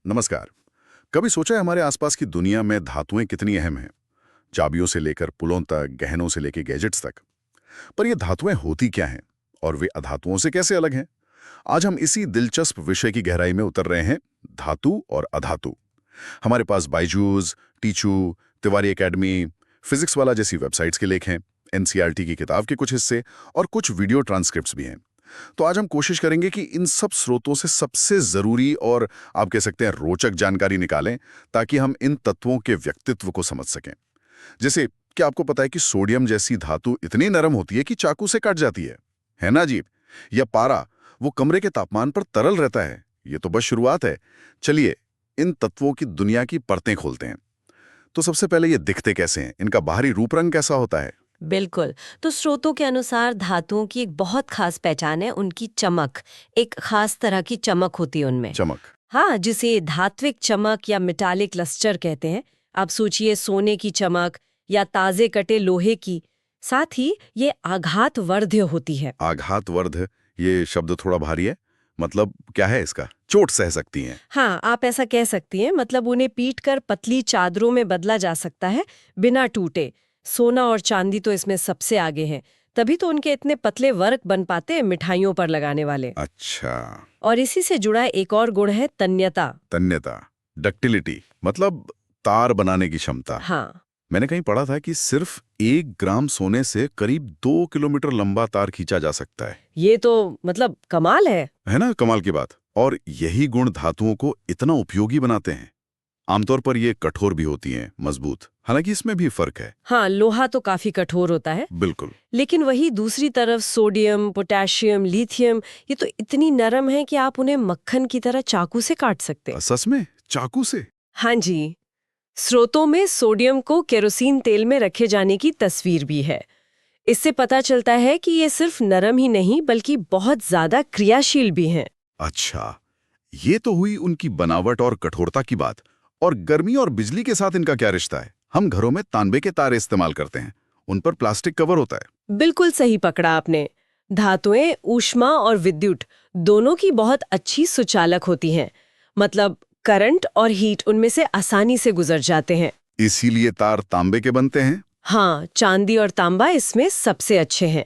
नमस्कार। कभी सोचा है हमारे आसपास की दुनिया में धातुएं कितनी अहम हैं? चाबियों से लेकर पुलों तक, गहनों से लेकर गैजेट्स तक। पर ये धातुएं होती क्या हैं और वे अधातुओं से कैसे अलग हैं? आज हम इसी दिलचस्प विषय की गहराई में उतर रहे हैं, धातु और अधातु। हमारे पास बायजूस, टीचू, तिवारी एकेडमी, फिजिक्स वाला जैसी वेबसाइट्स के लेख हैं, एनसीईआरटी की किताब के कुछ हिस्से और कुछ वीडियो ट्रांसक्रिप्ट्स भी हैं। तो आज हम कोशिश करेंगे कि इन सब स्रोतों से सबसे जरूरी और आप कह सकते हैं रोचक जानकारी निकालें, ताकि हम इन तत्वों के व्यक्तित्व को समझ सकें। जैसे क्या आपको पता है कि सोडियम जैसी धातु इतनी नरम होती है कि चाकू से कट जाती है ना अजीब? या पारा, वो कमरे के तापमान पर तरल रहता है। ये तो बस शुरुआत है। चलिए इन तत्वों की दुनिया की परतें खोलते हैं। तो सबसे पहले ये दिखते कैसे हैं, इनका बाहरी रूप रंग कैसा होता है? बिल्कुल। तो स्रोतों के अनुसार धातुओं की एक बहुत खास पहचान है उनकी चमक। एक खास तरह की चमक होती है उनमें। चमक? हाँ, जिसे धात्विक चमक या मेटालिक लस्टर कहते हैं। आप सोचिए सोने की चमक या ताजे कटे लोहे की। साथ ही ये आघातवर्ध्य होती है। आघातवर्ध, ये शब्द थोड़ा भारी है। मतलब क्या है इसका? चोट सह सकती हैं? हाँ, आप ऐसा कह सकती हैं। मतलब उन्हें पीटकर पतली चादरों में बदला जा सकता है बिना टूटे। सोना और चांदी तो इसमें सबसे आगे हैं। तभी तो उनके इतने पतले वर्क बन पाते हैं मिठाइयों पर लगाने वाले। अच्छा। और इसी से जुड़ा एक और गुण है तन्यता। तन्यता, डक्टिलिटी, मतलब तार बनाने की क्षमता। हाँ, मैंने कहीं पढ़ा था कि सिर्फ 1 ग्राम सोने से करीब 2 किलोमीटर लंबा तार खींचा जा सकता है। ये तो मतलब कमाल है ना, कमाल की बात। और यही गुण धातुओं को इतना उपयोगी बनाते हैं। आमतौर पर ये कठोर भी होती हैं, मजबूत। हालांकि इसमें भी फर्क है। हाँ, लोहा तो काफी कठोर होता है। बिल्कुल। लेकिन वही दूसरी तरफ सोडियम, पोटेशियम, लिथियम, ये तो इतनी नरम है कि आप उन्हें मक्खन की तरह चाकू से काट सकते हैं। सच में? चाकू से? हाँ जी। स्रोतों में सोडियम को केरोसिन तेल में रखे जाने की तस्वीर भी है। इससे पता चलता है कि ये सिर्फ नरम ही नहीं बल्कि बहुत ज्यादा क्रियाशील भी हैं। अच्छा, ये तो हुई उनकी बनावट और कठोरता की बात। और गर्मी और बिजली के साथ इनका क्या रिश्ता है? हम घरों में तांबे के तारे इस्तेमाल करते हैं, उन पर प्लास्टिक कवर होता है। बिल्कुल सही पकड़ा आपने। धातुएं ऊष्मा और विद्युत दोनों की बहुत अच्छी सुचालक होती हैं। मतलब करंट और हीट उनमें से आसानी से गुजर जाते हैं। इसीलिए तार तांबे के बनते हैं। हाँ, चांदी और तांबा इसमें सबसे अच्छे हैं।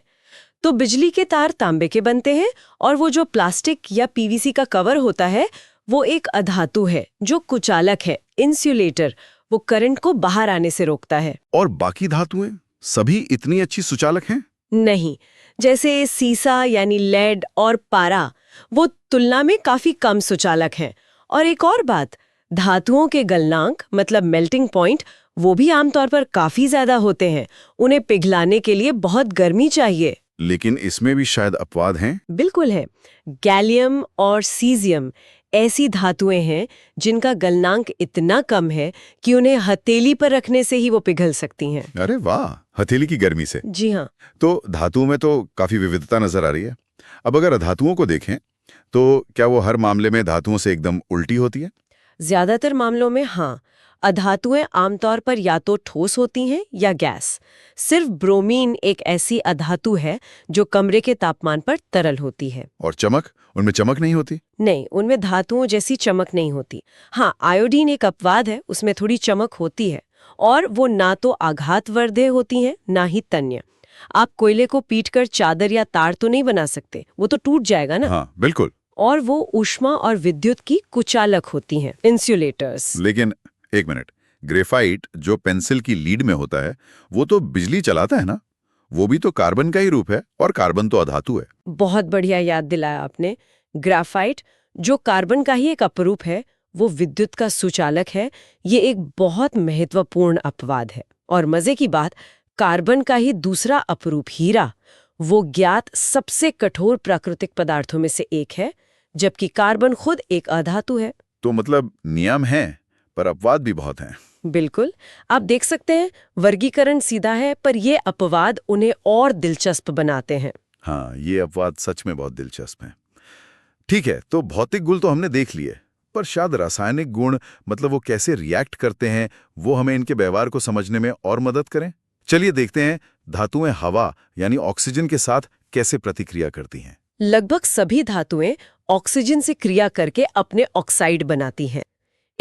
तो बिजली के तार तांबे के बनते हैं और वो जो प्लास्टिक या पीवीसी का कवर होता है वो एक अधातु है जो कुचालक है, इंसुलेटर। वो करंट को बाहर आने से रोकता है। और बाकी धातुएं सभी इतनी अच्छी सुचालक हैं? नहीं, जैसे सीसा यानी लेड और पारा, वो तुलना में काफी कम सुचालक हैं। और एक और बात, धातुओं के गलनांक मतलब मेल्टिंग पॉइंट वो भी आमतौर पर काफी ज्यादा होते हैं। उन्हें पिघलाने के लिए बहुत गर्मी चाहिए। लेकिन इसमें भी शायद अपवाद हैं। बिल्कुल है। गैलियम और सीजियम ऐसी धातुएं हैं जिनका गलनांक इतना कम है कि उन्हें हथेली पर रखने से ही वो पिघल सकती हैं। अरे वाह, हथेली की गर्मी से? जी हाँ। तो धातुओं में तो काफी विविधता नजर आ रही है। अब अगर धातुओं को देखें तो क्या वो हर मामले में धातुओं से एकदम उल्टी होती है? ज्यादातर मामलों में हाँ। अधातुएं आमतौर पर या तो ठोस होती हैं या गैस। सिर्फ ब्रोमीन एक ऐसी अधातु है जो कमरे के तापमान पर तरल होती है। और चमक? उनमें चमक नहीं होती? नहीं, उनमें धातुओं जैसी चमक नहीं होती। हाँ, आयोडीन एक अपवाद है, उसमें थोड़ी चमक होती है। और वो ना तो आघातवर्धे होती हैं ना ही तन्य। आप कोयले को पीटकर चादर या तार तो नहीं बना सकते, वो तो टूट जाएगा ना। हाँ बिल्कुल। और वो ऊष्मा और विद्युत की कुचालक होती हैं, इंसुलेटर्स। लेकिन एक मिनट, ग्रेफाइट जो पेंसिल की लीड में होता है वो तो बिजली चलाता है ना? वो भी तो कार्बन का ही रूप है, और कार्बन तो अधातु है। बहुत बढ़िया याद दिलाया आपने। ग्राफाइट जो कार्बन का ही एक अपरूप है, वो विद्युत का सुचालक है। ये एक बहुत महत्वपूर्ण अपवाद है। और मजे की बात, कार्बन का ही दूसरा अपरूप हीरा, वो ज्ञात सबसे कठोर प्राकृतिक पदार्थों में से एक है, जबकि कार्बन खुद एक अधातु है। तो मतलब नियम है पर अपवाद भी बहुत हैं। बिल्कुल। आप देख सकते हैं वर्गीकरण सीधा है, पर ये अपवाद उन्हें और दिलचस्प बनाते हैं। हाँ, ये अपवाद सच में बहुत दिलचस्प हैं। ठीक है, तो भौतिक गुण तो हमने देख लिए, पर शायद रासायनिक गुण, मतलब वो कैसे रिएक्ट करते हैं, वो हमें इनके व्यवहार को समझने में और मदद करें। चलिए देखते हैं धातुएं हवा यानी ऑक्सीजन के साथ कैसे प्रतिक्रिया करती हैं। लगभग सभी धातुएं ऑक्सीजन से क्रिया करके अपने ऑक्साइड बनाती हैं।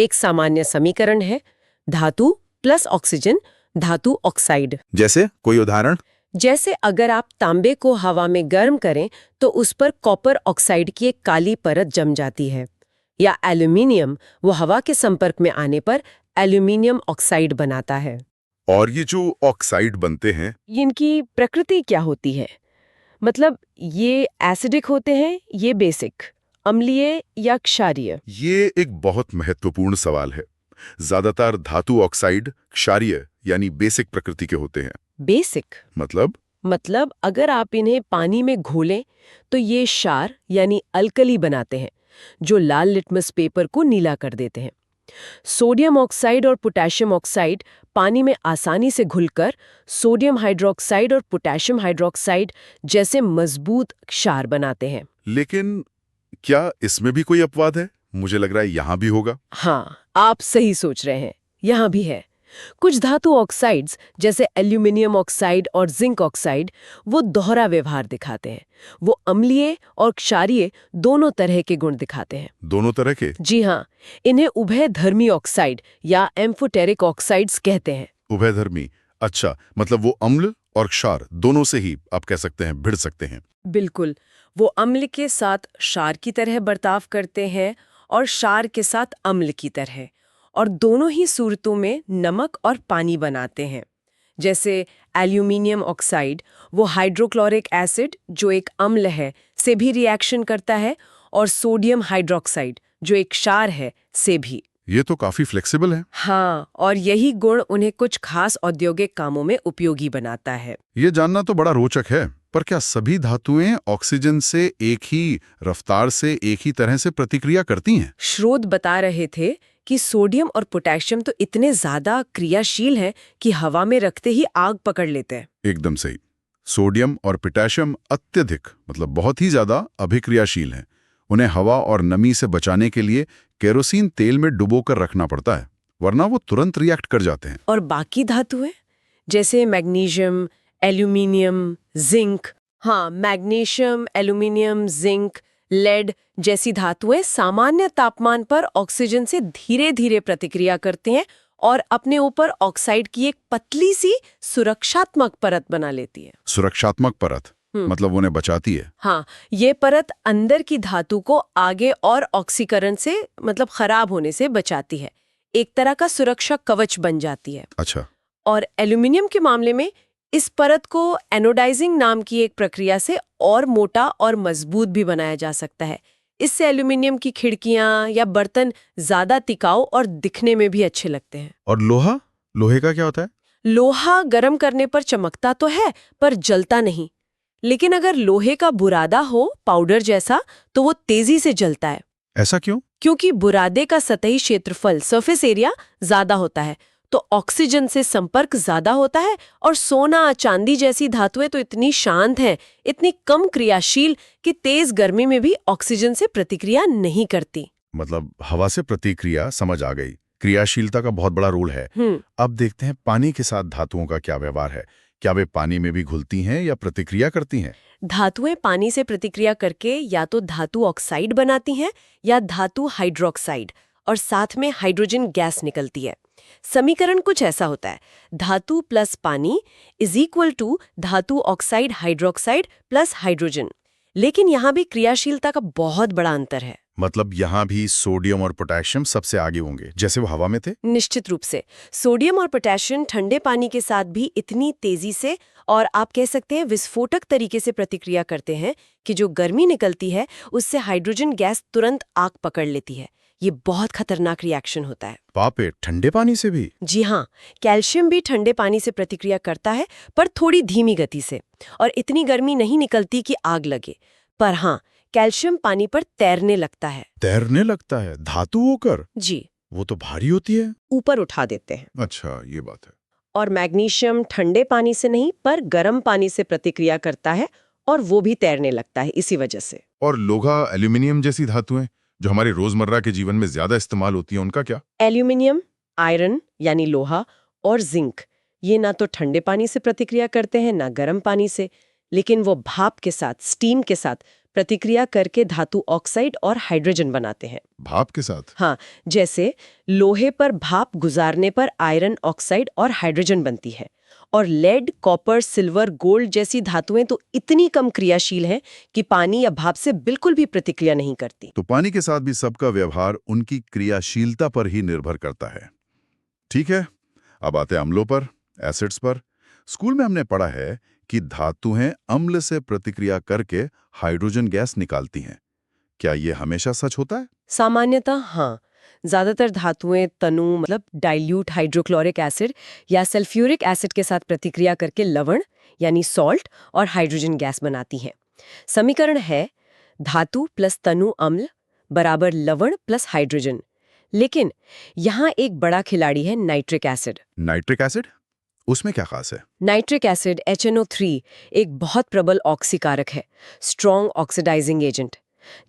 एक सामान्य समीकरण है, धातु प्लस ऑक्सीजन, धातु ऑक्साइड। जैसे कोई उदाहरण? जैसे अगर आप तांबे को हवा में गर्म करें तो उस पर कॉपर ऑक्साइड की एक काली परत जम जाती है, या एल्यूमिनियम, वो हवा के संपर्क में आने पर एल्यूमिनियम ऑक्साइड बनाता है। और ये जो ऑक्साइड बनते हैं, इनकी प्रकृति क्या होती है? मतलब ये एसिडिक होते हैं, ये बेसिक, अम्लीय या क्षारीय? ये एक बहुत महत्वपूर्ण सवाल है। ज्यादातर धातु ऑक्साइड क्षारीय यानी बेसिक प्रकृति के होते हैं। बेसिक मतलब अगर आप इन्हें पानी में घोलें तो ये क्षार यानी अल्कली बनाते हैं, जो लाल लिटमस पेपर को नीला कर देते हैं। सोडियम ऑक्साइड और पोटेशियम ऑक्साइड पानी में आसानी से घुलकर सोडियम हाइड्रोक्साइड और पोटेशियम हाइड्रोक्साइड जैसे मजबूत क्षार बनाते हैं। लेकिन क्या इसमें भी कोई अपवाद है? मुझे लग रहा है यहां भी होगा। हाँ, आप सही सोच रहे हैं, यहाँ भी है। कुछ धातु ऑक्साइड्स जैसे एल्यूमिनियम ऑक्साइड और जिंक ऑक्साइड वो दोहरा व्यवहार दिखाते हैं। वो अम्लीय और क्षारीय दोनों तरह के गुण दिखाते हैं। दोनों तरह के? जी हाँ, इन्हें उभयधर्मी ऑक्साइड या एम्फोटेरिक ऑक्साइड्स कहते हैं। उभयधर्मी, अच्छा, मतलब वो अम्ल और क्षार दोनों से ही आप कह सकते हैं भिड़ सकते हैं। बिल्कुल, वो अम्ल के साथ क्षार की तरह बर्ताव करते हैं और क्षार के साथ अम्ल की तरह, और दोनों ही सूरतों में नमक और पानी बनाते हैं। जैसे एल्यूमिनियम ऑक्साइड वो हाइड्रोक्लोरिक एसिड जो एक अम्ल है से भी रिएक्शन करता है, और सोडियम हाइड्रोक्साइड जो एक क्षार है से भी। ये तो काफी फ्लेक्सिबल है। हाँ, और यही गुण उन्हें कुछ खास औद्योगिक कामों में उपयोगी बनाता है। ये जानना तो बड़ा रोचक है, पर क्या सभी धातुएं ऑक्सीजन से एक ही रफ्तार से एक ही तरह से प्रतिक्रिया करती हैं? स्रोत बता रहे थे कि सोडियम और पोटेशियम तो इतने ज्यादा क्रियाशील हैं कि हवा में रखते ही आग पकड़ लेते हैं। एकदम सही। सोडियम और पोटेशियम अत्यधिक, मतलब बहुत ही ज्यादा अभिक्रियाशील हैं। उन्हें हवा और नमी से बचाने के लिए केरोसिन तेल में डुबोकर रखना पड़ता है, वरना वो तुरंत रिएक्ट कर जाते हैं। और बाकी धातुएं जैसे मैग्नीशियम, एल्यूमिनियम, जिंक, हाँ, मैग्नीशियम, एल्यूमिनियम, जिंक, लेड जैसी धातुएं सामान्य तापमान पर ऑक्सीजन से धीरे धीरे प्रतिक्रिया करते हैं और अपने ऊपर ऑक्साइड की एक पतली सी सुरक्षात्मक परत बना लेती है। सुरक्षात्मक परत मतलब उन्हें बचाती है? हाँ, ये परत अंदर की धातु को आगे और ऑक्सीकरण से मतलब खराब होने से बचाती है, एक तरह का सुरक्षा कवच बन जाती है। अच्छा। और एल्यूमिनियम के मामले में इस परत को एनोडाइजिंग नाम की एक प्रक्रिया से और मोटा और मजबूत भी बनाया जा सकता है। इससे एल्यूमिनियम की खिड़कियां या बर्तन ज्यादा टिकाऊ और दिखने में भी अच्छे लगते हैं। और लोहा? लोहे का क्या होता है? लोहा गर्म करने पर चमकता तो है पर जलता नहीं, लेकिन अगर लोहे का बुरादा हो पाउडर जैसा तो वो तेजी से जलता है। ऐसा क्यों? क्योंकि बुरादे का सतही क्षेत्रफल सरफेस एरिया ज्यादा होता है, तो ऑक्सीजन से संपर्क ज्यादा होता है, और सोना चांदी जैसी धातुएं तो इतनी शांत हैं, इतनी कम क्रियाशील कि तेज गर्मी में भी ऑक्सीजन से प्रतिक्रिया नहीं करती। मतलब हवा से प्रतिक्रिया समझ आ गई। क्रियाशीलता का बहुत बड़ा रोल है। अब देखते हैं पानी के साथ धातुओं का क्या व्यवहार है। क्या वे पानी में भी घुलती हैं या प्रतिक्रिया करती हैं? धातुएं पानी से प्रतिक्रिया करके या तो धातु ऑक्साइड बनाती हैं या धातु हाइड्रोक्साइड, और साथ में हाइड्रोजन गैस निकलती है। समीकरण कुछ ऐसा होता है, धातु प्लस पानी इज इक्वल टू धातु ऑक्साइड हाइड्रोक्साइड प्लस हाइड्रोजन। लेकिन यहाँ भी क्रियाशीलता का बहुत बड़ा अंतर है। मतलब यहाँ भी सोडियम और पोटेशियम सबसे आगे होंगे, जैसे वो हवा में थे? निश्चित रूप से। सोडियम और पोटेशियम ठंडे पानी के साथ भी इतनी तेजी से और आप कह सकते हैं विस्फोटक तरीके से प्रतिक्रिया करते हैं कि जो गर्मी निकलती है उससे हाइड्रोजन गैस तुरंत आग पकड़ लेती है। ये बहुत खतरनाक रिएक्शन होता है। बापे, ठंडे पानी से भी? जी हाँ, कैल्शियम भी ठंडे पानी से प्रतिक्रिया करता है, पर थोड़ी धीमी गति से, और इतनी गर्मी नहीं निकलती कि आग लगे। पर हाँ, कैल्शियम पानी पर तैरने लगता है। तैरने लगता है धातु होकर? जी। वो तो भारी होती है। ऊपर उठा देते हैं। अच्छा, ये बात है। और मैग्नीशियम ठंडे पानी से नहीं पर गर्म पानी से प्रतिक्रिया करता है, और वो भी तैरने लगता है इसी वजह से। और लोहा, एल्यूमिनियम जैसी धातुएं जो हमारे रोजमर्रा के जीवन में ज्यादा इस्तेमाल होती हैं, उनका क्या? एल्यूमिनियम, आयरन यानी लोहा, और जिंक ये ना तो ठंडे पानी से प्रतिक्रिया करते हैं ना गर्म पानी से, लेकिन वो भाप के साथ, स्टीम के साथ प्रतिक्रिया करके धातु ऑक्साइड और हाइड्रोजन बनाते हैं। भाप के साथ? हाँ, जैसे लोहे पर भाप गुजारने पर आयरन ऑक्साइड और हाइड्रोजन बनती है, और लेड, कॉपर, सिल्वर, गोल्ड जैसी धातुएं तो इतनी कम क्रियाशील हैं कि पानी या भाप से बिल्कुल भी प्रतिक्रिया नहीं करती। तो पानी के साथ भी सबका व्यवहार उनकी क्रियाशीलता पर ही निर्भर करता है। ठीक है, अब आते हैं अम्लों पर, एसिड्स पर। स्कूल में हमने पढ़ा है कि धातुएं अम्ल से प्रतिक्रिया करके हाइड्रोजन गैस निकालती हैं। क्या ये हमेशा सच होता है? सामान्यतः हाँ, ज्यादातर धातुएं तनु मतलब डाइल्यूट हाइड्रोक्लोरिक एसिड या सल्फ्यूरिक एसिड के साथ प्रतिक्रिया करके लवण यानी सॉल्ट और हाइड्रोजन गैस बनाती हैं। समीकरण है धातु प्लस तनु अम्ल बराबर लवण प्लस हाइड्रोजन। लेकिन यहाँ एक बड़ा खिलाड़ी है नाइट्रिक एसिड। Nitric acid? उसमें क्या खास है? नाइट्रिक एसिड HNO3 एक बहुत प्रबल ऑक्सीकारक है, स्ट्रॉन्ग ऑक्सीडाइजिंग एजेंट।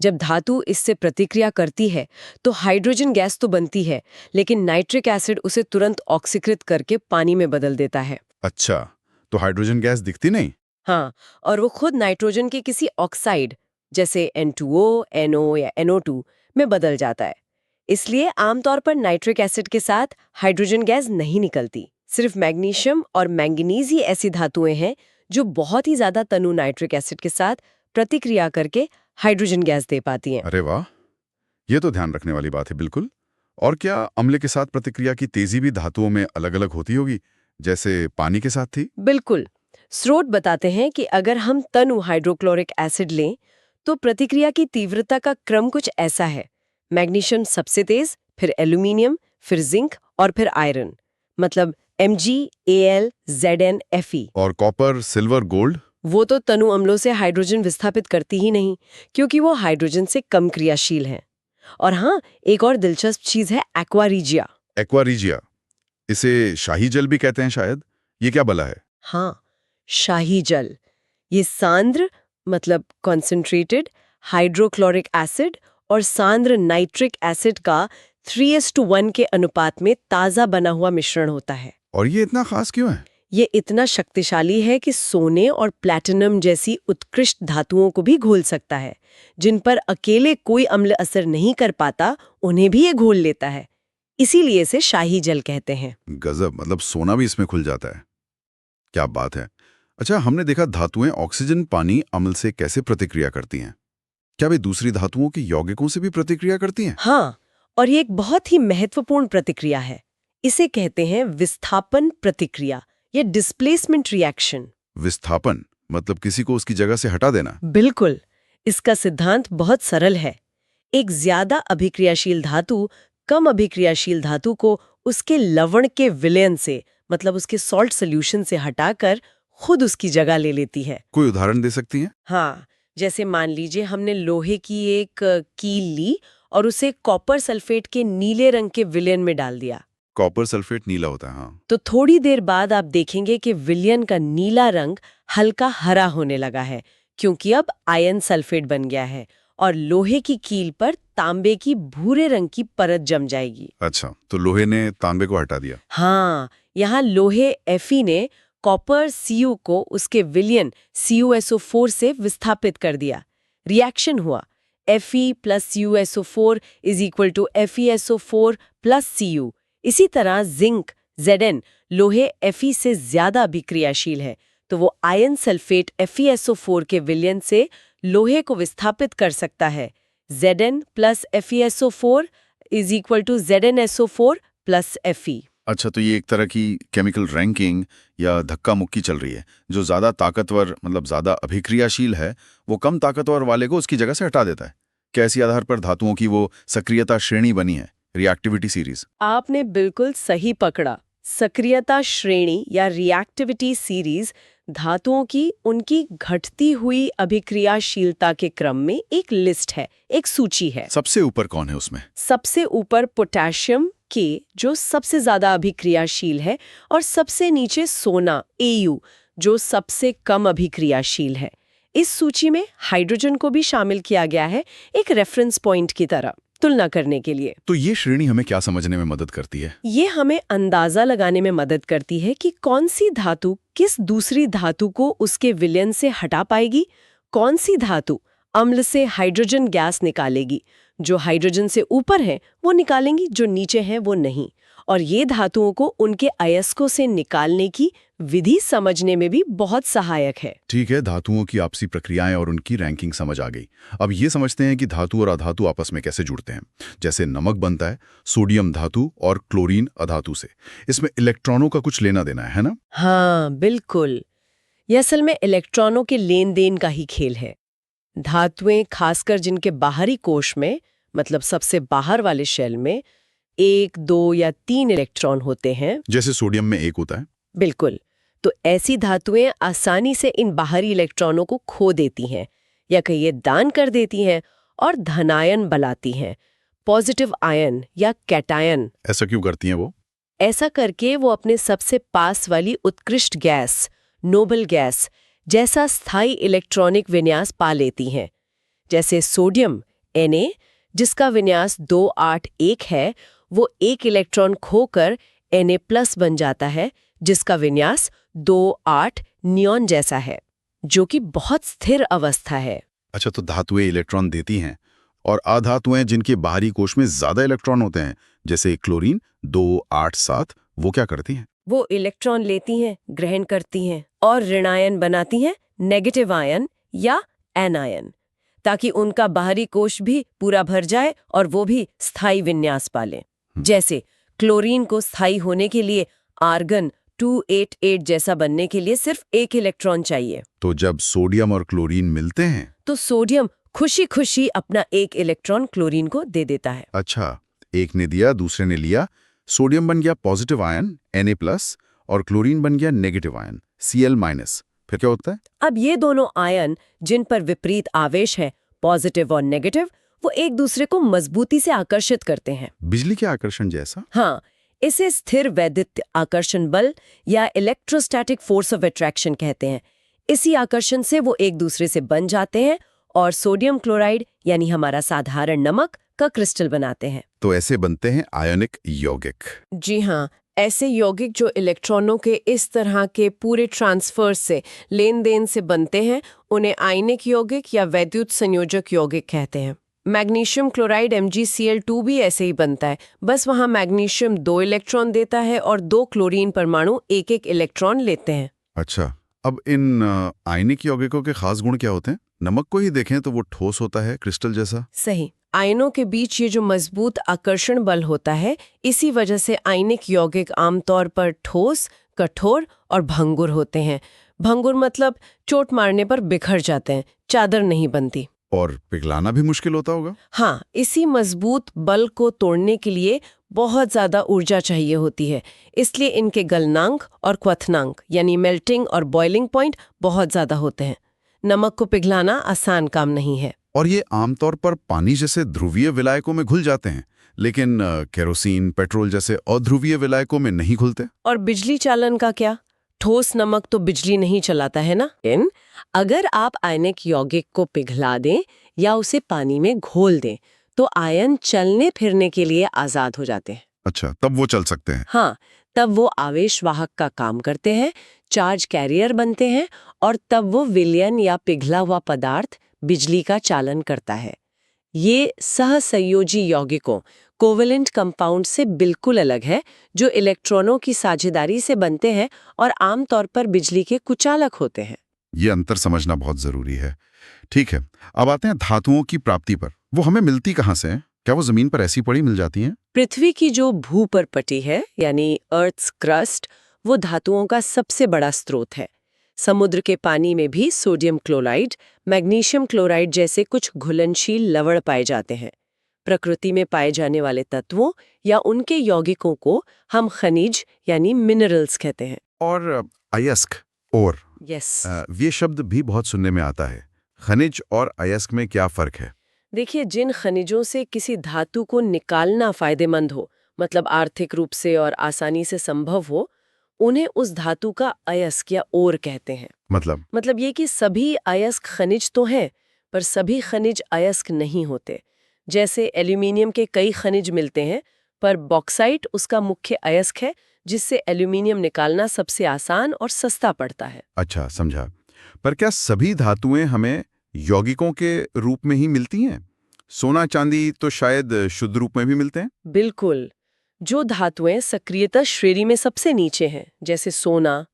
जब धातु इससे प्रतिक्रिया करती है तो हाइड्रोजन गैस तो बनती है, लेकिन नाइट्रिक एसिड उसे तुरंत ऑक्सीकृत करके पानी में बदल देता है। अच्छा, तो हाइड्रोजन गैस दिखती नहीं? हाँ, और वो खुद नाइट्रोजन के किसी ऑक्साइड जैसे N2O, NO या NO2 में बदल जाता है। इसलिए आमतौर पर नाइट्रिक एसिड के साथ हाइड्रोजन गैस नहीं निकलती। सिर्फ मैग्नीशियम और मैंगनीज ही ऐसी धातुएं हैं जो बहुत ही ज्यादा तनु नाइट्रिक एसिड के साथ प्रतिक्रिया करके हाइड्रोजन गैस दे पाती हैं। अरे वाह, ये तो ध्यान रखने वाली बात है बिल्कुल। और क्या अम्ल के साथ प्रतिक्रिया की तेजी भी धातुओं में अलग-अलग होती होगी, जैसे पानी के साथ थी? बिल्कुल। स्रोत बताते हैं कि अगर हम तनु हाइड्रोक्लोरिक एसिड लें तो प्रतिक्रिया की तीव्रता का क्रम कुछ ऐसा है। मैग्नीशियम सबसे तेज, फिर एल्यूमिनियम, फिर जिंक और फिर आयरन, मतलब Mg, Al, Zn, Fe। और कॉपर, सिल्वर, गोल्ड? वो तो तनु अम्लों से हाइड्रोजन विस्थापित करती ही नहीं, क्योंकि वो हाइड्रोजन से कम क्रियाशील हैं। और हाँ, एक और दिलचस्प चीज है एक्वा रीजिया। एक्वा रीजिया, इसे शाही जल भी कहते हैं शायद। ये क्या भला है? हाँ, शाही जल। ये सांद्र मतलब कॉन्सेंट्रेटेड हाइड्रोक्लोरिक एसिड और सांद्र नाइट्रिक एसिड का 3:1 के अनुपात में ताज़ा बना हुआ मिश्रण होता है। और ये इतना खास क्यों है? ये इतना शक्तिशाली है कि सोने और प्लैटिनम जैसी उत्कृष्ट धातुओं को भी घोल सकता है। जिन पर अकेले कोई अम्ल असर नहीं कर पाता, उन्हें भी ये घोल लेता है। इसीलिए इसे शाही जल कहते हैं। गजब, मतलब सोना भी इसमें खुल जाता है। क्या बात है। अच्छा, हमने देखा धातुएं ऑक्सीजन पानी अम्ल से कैसे प्रतिक्रिया करती हैं। क्या वे दूसरी धातुओं के यौगिकों से भी प्रतिक्रिया करती हैं? हाँ, और ये एक बहुत ही महत्वपूर्ण प्रतिक्रिया है। इसे कहते हैं विस्थापन प्रतिक्रिया या डिस्प्लेसमेंट रिएक्शन। विस्थापन मतलब किसी को उसकी जगह से हटा देना? बिल्कुल। इसका सिद्धांत बहुत सरल है। एक ज्यादा अभिक्रियाशील धातु कम अभिक्रियाशील धातु को उसके लवण के विलयन से मतलब उसके सॉल्ट सोल्यूशन से हटाकर खुद उसकी जगह ले लेती है। कोई उदाहरण दे सकती हैं? हाँ, जैसे मान लीजिए हमने लोहे की एक कील ली और उसे कॉपर सल्फेट के नीले रंग के विलयन में डाल दिया। कॉपर सल्फेट नीला होता है, हाँ। तो थोड़ी देर बाद आप देखेंगे कि विलयन का नीला रंग हल्का हरा होने लगा है, क्योंकि अब आयन सल्फेट बन गया है और लोहे की कील पर तांबे की भूरे रंग की परत जम जाएगी। अच्छा, तो लोहे ने तांबे को हटा दिया। हाँ, यहाँ लोहे Fe ने कॉपर Cu को उसके विलयन CuSO4 से विस्थापित कर दिया। रिएक्शन हुआ Fe plus CuSO4 is equal to FeSO4 plus Cu। इसी तरह जिंक Zn लोहे Fe से ज्यादा अभिक्रियाशील है, तो वो आयन सल्फेट FeSO4 के विलयन से लोहे को विस्थापित कर सकता है। Zn plus FeSO4 is equal to ZnSO4 plus Fe। अच्छा, तो ये एक तरह की केमिकल रैंकिंग या धक्का मुक्की चल रही है। जो ज्यादा ताकतवर मतलब ज्यादा अभिक्रियाशील है, वो कम ताकतवर वाले को उसकी जगह से हटा देता है। क्या इसी आधार पर धातुओं की वो सक्रियता श्रेणी बनी है, रिएक्टिविटी सीरीज? आपने बिल्कुल सही पकड़ा। सक्रियता श्रेणी या रिएक्टिविटी सीरीज धातुओं की उनकी घटती हुई अभिक्रियाशीलता के क्रम में एक लिस्ट है, एक सूची है। सबसे ऊपर कौन है उसमें? सबसे ऊपर पोटेशियम के जो सबसे ज्यादा अभिक्रियाशील है, और सबसे नीचे सोना Au जो सबसे कम अभिक्रियाशील है। इस सूची में हाइड्रोजन को भी शामिल किया गया है, एक रेफरेंस पॉइंट की तरह तुलना करने के लिए। तो ये श्रेणी हमें क्या समझने में मदद करती है? ये हमें अंदाजा लगाने में मदद करती है कि कौन सी धातु किस दूसरी धातु को उसके विलयन से हटा पाएगी, कौन सी धातु अम्ल से हाइड्रोजन गैस निकालेगी। जो हाइड्रोजन से ऊपर है वो निकालेंगी, जो नीचे हैं वो नहीं। और ये धातुओं को उनके अयस्कों से निकालने की विधि समझने में भी बहुत सहायक है। ठीक है, धातुओं की आपसी प्रक्रियाएं और उनकी रैंकिंग समझ आ गई। अब ये समझते हैं कि धातु और अधातु आपस में कैसे जुड़ते हैं। जैसे नमक बनता है सोडियम धातु और क्लोरीन अधातु से। इसमें इलेक्ट्रॉनों का कुछ लेना देना है ना? हाँ, बिल्कुल। ये असल में इलेक्ट्रॉनों के लेन देन का ही खेल है। धातुएं, खासकर जिनके बाहरी कोश में, मतलब सबसे बाहर वाले शेल में 1, 2 या 3 इलेक्ट्रॉन होते हैं। जैसे सोडियम में 1 होता है। बिल्कुल। तो ऐसी धातुएं आसानी से इन बाहरी इलेक्ट्रॉनों को खो देती हैं, या कहिए दान कर देती हैं, और धनायन बनाती हैं, पॉजिटिव आयन या कैटायन। ऐसा क्यों करती हैं वो? ऐसा करके वो अपने सबसे पास वाली उत्कृष्ट गैस, नोबल गैस जैसा स्थायी इलेक्ट्रॉनिक विन्यास पा लेती हैं। जैसे सोडियम Na, जिसका विन्यास 281 है, वो 1 इलेक्ट्रॉन खोकर Na+ बन जाता है, जिसका विन्यास 28 नियॉन जैसा है, जो कि बहुत स्थिर अवस्था है। अच्छा, तो धातुएं इलेक्ट्रॉन देती हैं और अधातुएं जिनके बाहरी कोश में ज्यादा इलेक्ट्रॉन होते हैं, जैसे क्लोरीन 287, वो क्या करती हैं? वो इलेक्ट्रॉन लेती हैं, ग्रहण करती हैं और ऋणायन बनाती हैं, नेगेटिव आयन या एनायन, ताकि उनका बाहरी कोश भी पूरा भर जाए और वो भी स्थायी विन्यास पालें। जैसे क्लोरीन को स्थायी होने के लिए आर्गन 288 जैसा बनने के लिए सिर्फ 1 इलेक्ट्रॉन चाहिए। तो जब सोडियम और क्लोरीन मिलते हैं तो सोडियम खुशी खुशी अपना 1 इलेक्ट्रॉन क्लोरीन को दे देता है। अच्छा, एक ने दिया, दूसरे ने लिया, सोडियम बन गया पॉजिटिव आयन Na+ और क्लोरीन बन गया नेगेटिव आयन Cl-। फिर क्या होता है? अब ये दोनों आयन जिन पर विपरीत आवेश है, पॉजिटिव और नेगेटिव, वो एक दूसरे को मजबूती से आकर्षित करते हैं। बिजली के आकर्षण जैसा? हाँ, इसे स्थिर वैद्युत आकर्षण बल या इलेक्ट्रोस्टैटिक फोर्स ऑफ अट्रैक्शन कहते हैं। इसी आकर्षण से वो एक दूसरे से बन जाते हैं और सोडियम क्लोराइड यानी हमारा साधारण नमक का क्रिस्टल बनाते हैं। तो ऐसे बनते हैं आयनिक यौगिक। जी हाँ, ऐसे यौगिक जो इलेक्ट्रॉनों के इस तरह के पूरे ट्रांसफर से, लेन देन से बनते हैं, उन्हें आयनिक यौगिक या वैद्युत संयोजक यौगिक कहते हैं। मैग्नीशियम क्लोराइड MgCl2 भी ऐसे ही बनता है, बस वहाँ मैग्नीशियम 2 इलेक्ट्रॉन देता है और 2 क्लोरीन परमाणु 1-1 इलेक्ट्रॉन लेते हैं। अच्छा, अब इन आयनिक यौगिकों के खास गुण क्या होते हैं? नमक को ही देखें तो वो ठोस होता है, क्रिस्टल जैसा। सही। आयनों के बीच ये जो मजबूत आकर्षण बल होता है, इसी वजह से आयनिक यौगिक आमतौर पर ठोस, कठोर और भंगुर होते हैं। भंगुर मतलब चोट मारने पर बिखर जाते हैं, चादर नहीं बनती। और पिघलाना भी मुश्किल होता होगा? हाँ, इसी मजबूत बल को तोड़ने के लिए बहुत ज्यादा ऊर्जा चाहिए होती है, इसलिए इनके गलनांक और क्वथनांक यानी मेल्टिंग और बॉइलिंग पॉइंट बहुत ज्यादा होते हैं। नमक को पिघलाना आसान काम नहीं है। और ये आमतौर पर पानी जैसे ध्रुवीय विलायकों में घुल जाते हैं, लेकिन केरोसिन, पेट्रोल जैसे अध्रुवीय विलायकों में नहीं घुलते। और बिजली चालन का क्या? ठोस नमक तो बिजली नहीं चलाता है ना। लेकिन अगर आप आयनिक यौगिक को पिघला दें या उसे पानी में घोल दें, तो आयन चलने फिरने के लिए आजाद हो जाते हैं। अच्छा, तब वो चल सकते हैं। हाँ, तब वो आवेश वाहक का काम करते हैं, चार्ज कैरियर बनते हैं, और तब वो विलयन या पिघला हुआ पदार्थ बिजली का चालन करता है। ये सहसंयोजी यौगिकों, कोवेलेंट कंपाउंड से बिल्कुल अलग है, जो इलेक्ट्रॉनों की साझेदारी से बनते हैं और आमतौर पर बिजली के कुचालक होते हैं। ये अंतर समझना बहुत जरूरी है। ठीक है, अब आते हैं धातुओं की प्राप्ति पर। वो हमें मिलती कहाँ से हैं? क्या वो जमीन पर ऐसी पड़ी मिल जाती हैं? पृथ्वी की जो भूपरपटी है, यानी अर्थ्स क्रस्ट, वो धातुओं का सबसे बड़ा स्रोत है। समुद्र के पानी में भी सोडियम क्लोराइड, मैग्नीशियम क्लोराइड जैसे कुछ घुलनशील लवण पाए जाते हैं। प्रकृति में पाए जाने वाले तत्वों या उनके यौगिकों को हम खनिज यानी मिनरल्स कहते हैं। और अयस्क, और यस। ये शब्द भी बहुत सुनने में आता है। खनिज और अयस्क में क्या फर्क है? देखिए, जिन खनिजों से किसी धातु को निकालना फायदेमंद हो, मतलब आर्थिक रूप से और आसानी से संभव हो, उन्हें उस धातु का अयस्क या ओर कहते हैं। मतलब ये कि सभी अयस्क खनिज तो हैं, पर सभी खनिज अयस्क नहीं होते। जैसे एल्यूमिनियम के कई खनिज मिलते हैं, पर बॉक्साइट उसका मुख्य अयस्क है, जिससे एल्यूमिनियम निकालना सबसे आसान और सस्ता पड़ता है। अच्छा, समझा। पर क्या सभी धातुएं हमें यौगिकों के रूप में ही मिलती हैं? सोना चांदी तो शायद शुद्ध रूप में भी मिलते हैं। बिल्कुल। जो धातुएं सक्रियता श्रेणी में सबसे नीचे हैं, जैसे सोना,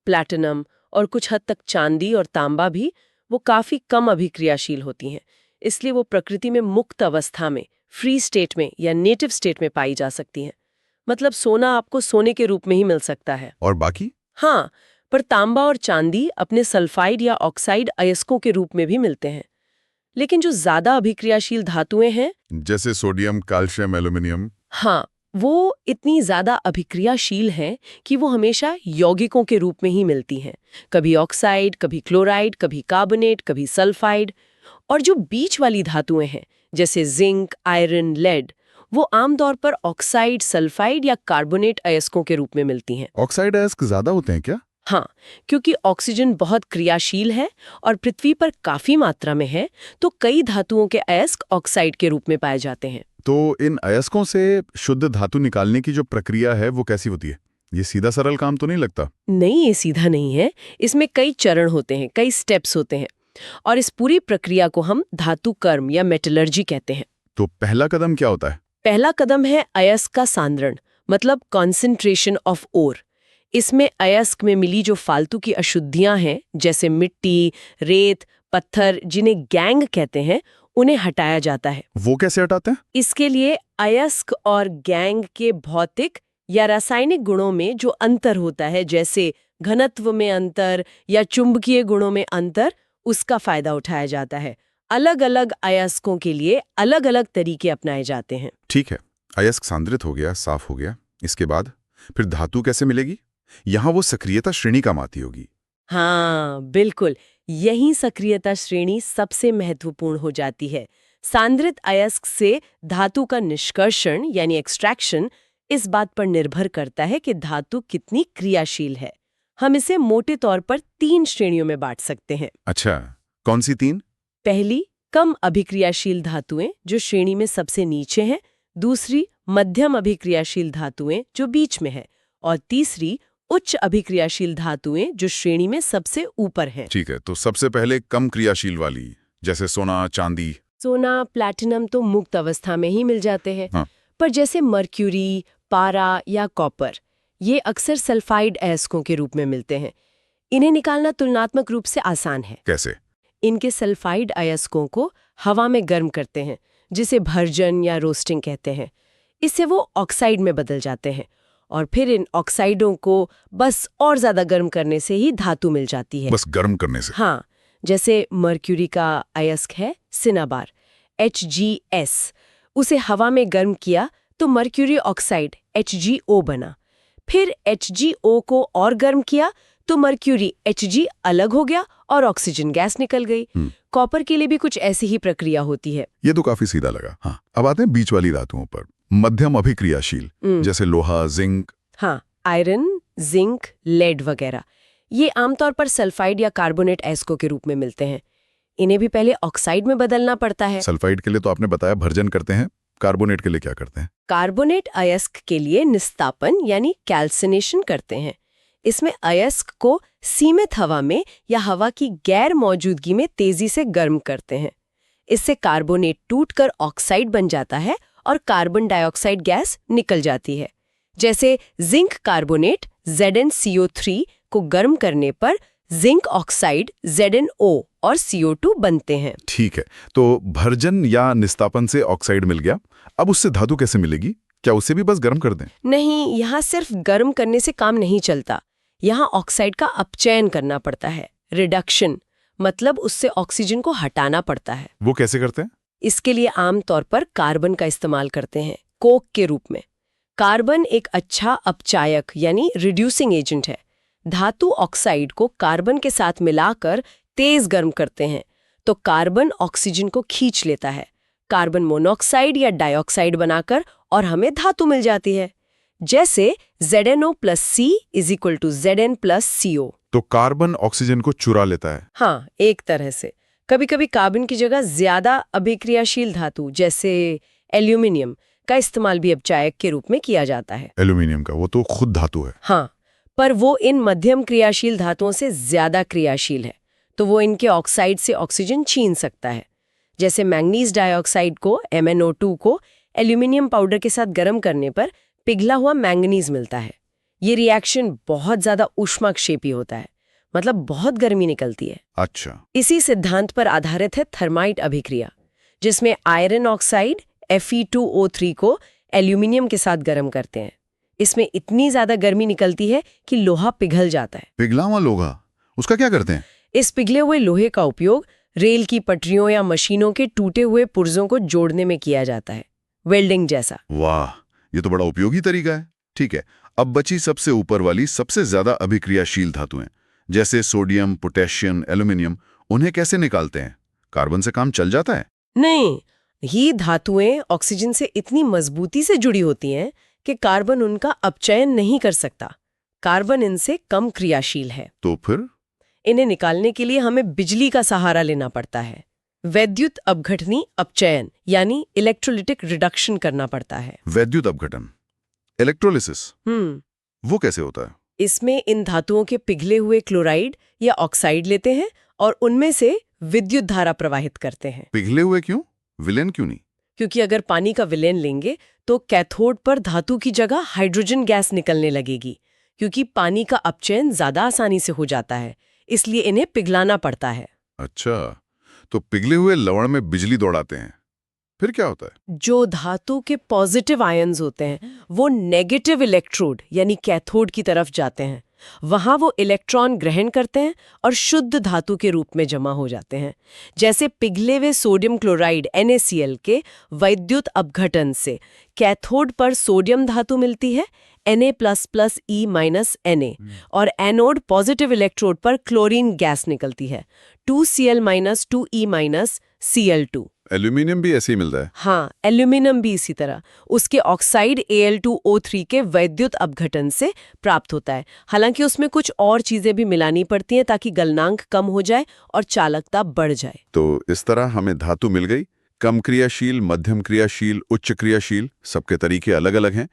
प्लैटिनम और कुछ हद तक चांदी और तांबा भी, वो काफी कम अभिक्रियाशील होती हैं। इसलिए वो प्रकृति में मुक्त अवस्था में, फ्री स्टेट में या नेटिव स्टेट में पाई जा सकती हैं। मतलब सोना आपको सोने के रूप में ही मिल सकता है। और बाकी? हाँ, पर तांबा और चांदी अपने सल्फाइड या ऑक्साइड अयस्कों के रूप में भी मिलते हैं। लेकिन जो ज्यादा अभिक्रियाशील धातुएं हैं, जैसे सोडियम, कैल्शियम, एल्यूमिनियम। हाँ, वो इतनी ज्यादा अभिक्रियाशील हैं कि वो हमेशा यौगिकों के रूप में ही मिलती हैं। कभी ऑक्साइड, कभी क्लोराइड, कभी कार्बोनेट, कभी सल्फाइड। और जो बीच वाली धातुएं हैं, जैसे जिंक, आयरन, लेड, वो आमतौर पर ऑक्साइड, सल्फाइड या कार्बोनेट अयस्कों के रूप में मिलती हैं। ऑक्साइड अयस्क ज्यादा होते हैं क्या? हाँ, क्योंकि ऑक्सीजन बहुत क्रियाशील है और पृथ्वी पर काफी मात्रा में है, तो कई धातुओं के अयस्क ऑक्साइड के रूप में पाए जाते हैं। तो इन अयस्कों से शुद्ध धातु निकालने की जो प्रक्रिया है वो कैसी होती है? ये सीधा सरल काम तो नहीं लगता? नहीं, ये सीधा नहीं है। इसमें कई चरण होते हैं, कई स्टेप्स होते हैं, और इस पूरी प्रक्रिया को हम धातु कर्म या मेटलर्जी कहते हैं। तो पहला कदम क्या होता है? पहला कदम है अयस्क का सांद्रण, मतलब कॉन्सेंट्रेशन ऑफ ओर। इसमें अयस्क में मिली जो फालतू की अशुद्धियां हैं, जैसे मिट्टी, रेत, पत्थर, जिन्हें गैंग कहते हैं, उन्हें हटाया जाता है। वो कैसे हटाते हैं? इसके लिए अयस्क और गैंग के भौतिक या रासायनिक गुणों में जो अंतर होता है, जैसे घनत्व में अंतर या चुंबकीय गुणों में अंतर, उसका फायदा उठाया जाता है। अलग अलग अयस्कों के लिए अलग अलग तरीके अपनाए जाते हैं। ठीक है, अयस्क सांद्रित हो गया, साफ हो गया। इसके बाद फिर धातु कैसे मिलेगी? यहाँ वो सक्रियता श्रेणी काम आती होगी। हाँ, बिल्कुल। यही सक्रियता श्रेणी सबसे महत्वपूर्ण हो जाती है। सांद्रित अयस्क से धातु का निष्कर्षण यानी एक्सट्रैक्शन इस बात पर निर्भर करता है कि धातु कितनी क्रियाशील है। हम इसे मोटे तौर पर 3 श्रेणियों में बांट सकते हैं। अच्छा, कौन सी 3? पहली, कम अभिक्रियाशील धातुएं, जो श्रेणी में सबसे नीचे हैं। दूसरी, मध्यम अभिक्रियाशील धातुएं, जो बीच में है। और तीसरी, उच्च अभिक्रियाशील धातुएं, जो श्रेणी में सबसे ऊपर हैं। ठीक है, तो सबसे पहले कम क्रियाशील वाली, जैसे सोना, चांदी। सोना, प्लैटिनम तो मुक्त अवस्था में ही मिल जाते हैं। हाँ। पर जैसे मर्क्यूरी, पारा या कॉपर, ये अक्सर सल्फाइड अयस्कों के रूप में मिलते हैं। इन्हें निकालना तुलनात्मक रूप से आसान है। कैसे? इनके सल्फाइड अयस्कों को हवा में गर्म करते हैं, जिसे भर्जन या रोस्टिंग कहते हैं। इससे वो ऑक्साइड में बदल जाते हैं, और फिर इन ऑक्साइडों को बस और ज्यादा गर्म करने से ही धातु मिल जाती है। बस गर्म करने से? हाँ, जैसे मर्क्यूरी का अयस्क है सिनाबार, HgS। उसे हवा में गर्म किया तो मर्क्यूरी ऑक्साइड HgO बना। फिर HgO को और गर्म किया तो मर्क्यूरी Hg अलग हो गया और ऑक्सीजन गैस निकल गई। कॉपर के लिए भी कुछ ऐसी ही प्रक्रिया होती है। ये तो काफी सीधा लगा। हाँ, अब आते हैं बीच वाली धातुओं पर। मध्यम अभिक्रियाशील, जैसे लोहा, जिंक। हाँ, आयरन, जिंक, लेड वगैरह। ये आमतौर पर सल्फाइड या कार्बोनेट अयस्कों के रूप में मिलते हैं। इन्हें भी पहले ऑक्साइड में बदलना पड़ता है। सल्फाइड के लिए तो आपने बताया भर्जन करते हैं, कार्बोनेट के लिए क्या करते हैं? कार्बोनेट अयस्क के लिए निस्तापन यानी कैल्सिनेशन करते हैं। इसमें अयस्क को सीमित हवा में या हवा की गैर मौजूदगी में तेजी से गर्म करते हैं। इससे कार्बोनेट टूटकर ऑक्साइड बन जाता है और कार्बन डाइऑक्साइड गैस निकल जाती है। जैसे जिंक कार्बोनेट ZnCO3 को गर्म करने पर जिंक ऑक्साइड ZnO और CO2 बनते हैं। ठीक है, तो भर्जन या निस्तापन से ऑक्साइड मिल गया। अब उससे धातु कैसे मिलेगी? क्या उसे भी बस गर्म कर दें? नहीं, यहाँ सिर्फ गर्म करने से काम नहीं चलता। यहाँ ऑक्साइड का अपचयन करना पड़ता है, रिडक्शन, मतलब उससे ऑक्सीजन को हटाना पड़ता है। वो कैसे करते हैं? इसके लिए आमतौर पर कार्बन का इस्तेमाल करते हैं, कोक के रूप में। कार्बन एक अच्छा अपचायक यानी रिड्यूसिंग एजेंट है। धातु ऑक्साइड को कार्बन के साथ मिलाकर तेज गर्म करते हैं, तो कार्बन ऑक्सीजन को खींच लेता है, कार्बन मोनोऑक्साइड या डाइऑक्साइड बनाकर, और हमें धातु मिल जाती है। जैसे ZnO + C = Zn + CO। तो कार्बन ऑक्सीजन को चुरा लेता है? हाँ, एक तरह से। कभी कभी कार्बन की जगह ज्यादा अभिक्रियाशील धातु जैसे एल्यूमिनियम का इस्तेमाल भी अपचायक के रूप में किया जाता है। एल्यूमिनियम का? वो तो खुद धातु है। हाँ, पर वो इन मध्यम क्रियाशील धातुओं से ज्यादा क्रियाशील है, तो वो इनके ऑक्साइड से ऑक्सीजन छीन सकता है। जैसे मैंगनीज डाइऑक्साइड को MnO2 को एल्यूमिनियम पाउडर के साथ गर्म करने पर पिघला हुआ मैंगनीज मिलता है। ये रिएक्शन बहुत ज्यादा ऊष्माक्षेपी होता है, मतलब बहुत गर्मी निकलती है। अच्छा। इसी सिद्धांत पर आधारित है थर्माइट अभिक्रिया, जिसमें आयरन ऑक्साइड Fe2O3 को एल्यूमिनियम के साथ गर्म करते हैं। इसमें इतनी ज्यादा गर्मी निकलती है कि लोहा पिघल जाता है। पिघला हुआ लोहा, उसका क्या करते हैं? इस पिघले हुए लोहे का उपयोग रेल की पटरियों या मशीनों के टूटे हुए पुर्जों को जोड़ने में किया जाता है, वेल्डिंग जैसा। वाह, ये तो बड़ा उपयोगी तरीका है। ठीक है, अब बची सबसे ऊपर वाली सबसे ज्यादा अभिक्रियाशील धातुएं, जैसे सोडियम, पोटेशियम, एल्यूमिनियम, उन्हें कैसे निकालते हैं? कार्बन से काम चल जाता है? नहीं, ये धातुएं ऑक्सीजन से इतनी मजबूती से जुड़ी होती हैं कि कार्बन उनका अपचयन नहीं कर सकता। कार्बन इनसे कम क्रियाशील है। तो फिर? इन्हें निकालने के लिए हमें बिजली का सहारा लेना पड़ता है। वैद्युत अपघटनी अपचयन यानी इलेक्ट्रोलिटिक रिडक्शन करना पड़ता है। वैद्युत अपघटन, इलेक्ट्रोलिसिस, वो कैसे होता है? इसमें इन धातुओं के पिघले हुए क्लोराइड या ऑक्साइड लेते हैं और उनमें से विद्युत धारा प्रवाहित करते हैं। पिघले हुए क्यों? विलेन क्यों नहीं? क्योंकि अगर पानी का विलयन लेंगे तो कैथोड पर धातु की जगह हाइड्रोजन गैस निकलने लगेगी। क्योंकि पानी का अपचयन ज्यादा आसानी से हो जाता है, इसलिए इन्हें पिघलाना पड़ता है। अच्छा, तो पिघले हुए लवण में बिजली दौड़ाते हैं, फिर क्या होता है? जो धातु के पॉजिटिव आयन्स होते हैं वो नेगेटिव इलेक्ट्रोड यानी कैथोड की तरफ जाते हैं। वहां वो इलेक्ट्रॉन ग्रहण करते हैं और शुद्ध धातु के रूप में जमा हो जाते हैं। जैसे पिघले हुए सोडियम क्लोराइड NaCl के वैद्युत अपघटन से कैथोड पर सोडियम धातु मिलती है Na++E- और एनोड पॉजिटिव इलेक्ट्रोड पर क्लोरीन गैस निकलती है 2Cl-2E-Cl2। एल्यूमिनियम भी ऐसे ही मिलता है? हाँ, एल्यूमिनियम भी इसी तरह उसके ऑक्साइड Al2O3 के वैद्युत अपघटन से प्राप्त होता है। हालांकि उसमें कुछ और चीजें भी मिलानी पड़ती हैं ताकि गलनांक कम हो जाए और चालकता बढ़ जाए। तो इस तरह हमें धातु मिल गई। कम क्रियाशील, मध्यम क्रियाशील, उच्च क्रियाशील, सबके तरीके अलग अलग हैं।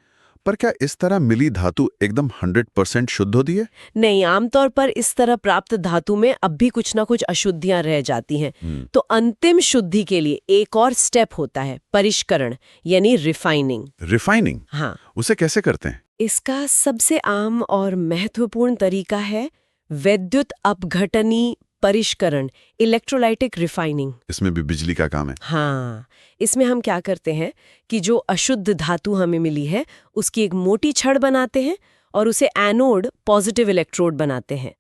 पर क्या इस तरह मिली धातु एकदम 100% शुद्ध होती है? नहीं, आमतौर पर इस तरह प्राप्त धातु में अब भी कुछ ना कुछ अशुद्धियां रह जाती हैं। तो अंतिम शुद्धि के लिए एक और स्टेप होता है, परिष्करण यानी रिफाइनिंग। रिफाइनिंग? हाँ, उसे कैसे करते हैं? इसका सबसे आम और महत्वपूर्ण तरीका है वैद्युत अपघटनी परिष्करण, इलेक्ट्रोलाइटिक रिफाइनिंग। इसमें भी बिजली का काम है? हाँ, इसमें हम क्या करते हैं कि जो अशुद्ध धातु हमें मिली है उसकी एक मोटी छड़ बनाते हैं और उसे एनोड पॉजिटिव इलेक्ट्रोड बनाते हैं।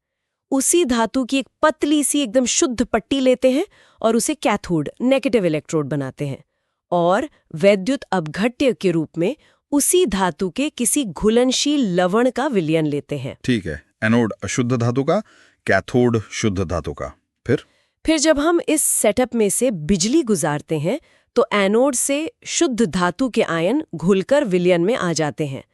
उसी धातु की एक पतली सी एकदम शुद्ध पट्टी लेते हैं और उसे कैथोड नेगेटिव इलेक्ट्रोड बनाते हैं और वैद्युत अपघट्य के रूप में उसी धातु के किसी घुलनशील लवण का विलयन लेते हैं। ठीक है, एनोड अशुद्ध धातु का, कैथोड शुद्ध धातु का। फिर जब हम इस सेटअप में से बिजली गुजारते हैं तो एनोड से शुद्ध धातु के आयन घुलकर विलयन में आ जाते हैं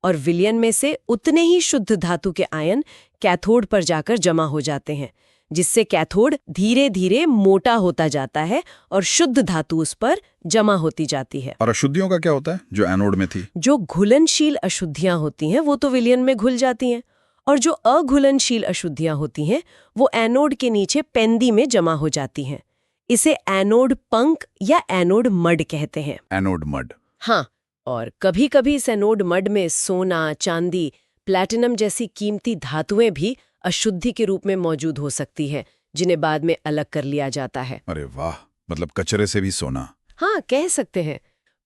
और विलयन में से उतने ही शुद्ध धातु के आयन कैथोड पर जाकर जमा हो जाते हैं, जिससे कैथोड धीरे धीरे मोटा होता जाता है और शुद्ध धातु उस पर जमा होती जाती है। और अशुद्धियों का क्या होता है जो एनोड में थी? जो घुलनशील अशुद्धियां होती हैं वो तो विलयन में घुल जाती हैं और जो अघुलनशील अशुद्धियां होती हैं वो एनोड के नीचे पेंदी में जमा हो जाती हैं। इसे एनोड पंक या एनोड मड कहते हैं। Anode mud? हाँ, और कभी-कभी इस एनोड मड में सोना, चांदी, प्लैटिनम जैसी कीमती धातुएं भी अशुद्धि के रूप में मौजूद हो सकती है, जिन्हें बाद में अलग कर लिया जाता है। अरे वाह, मतलब कचरे से भी सोना। हाँ, कह सकते हैं।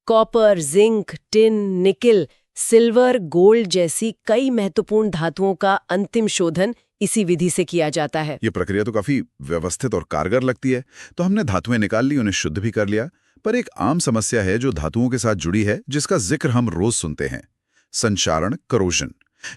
कॉपर, जिंक, टिन, निकल, सिल्वर, गोल्ड जैसी कई महत्वपूर्ण धातुओं का अंतिम शोधन इसी विधि से किया जाता है। ये प्रक्रिया तो काफी व्यवस्थित और कारगर लगती है। तो हमने धातुएं निकाल ली, उन्हें शुद्ध भी कर लिया, पर एक आम समस्या है जो धातुओं के साथ जुड़ी है, जिसका जिक्र हम रोज सुनते हैं, संक्षारण, करोजन,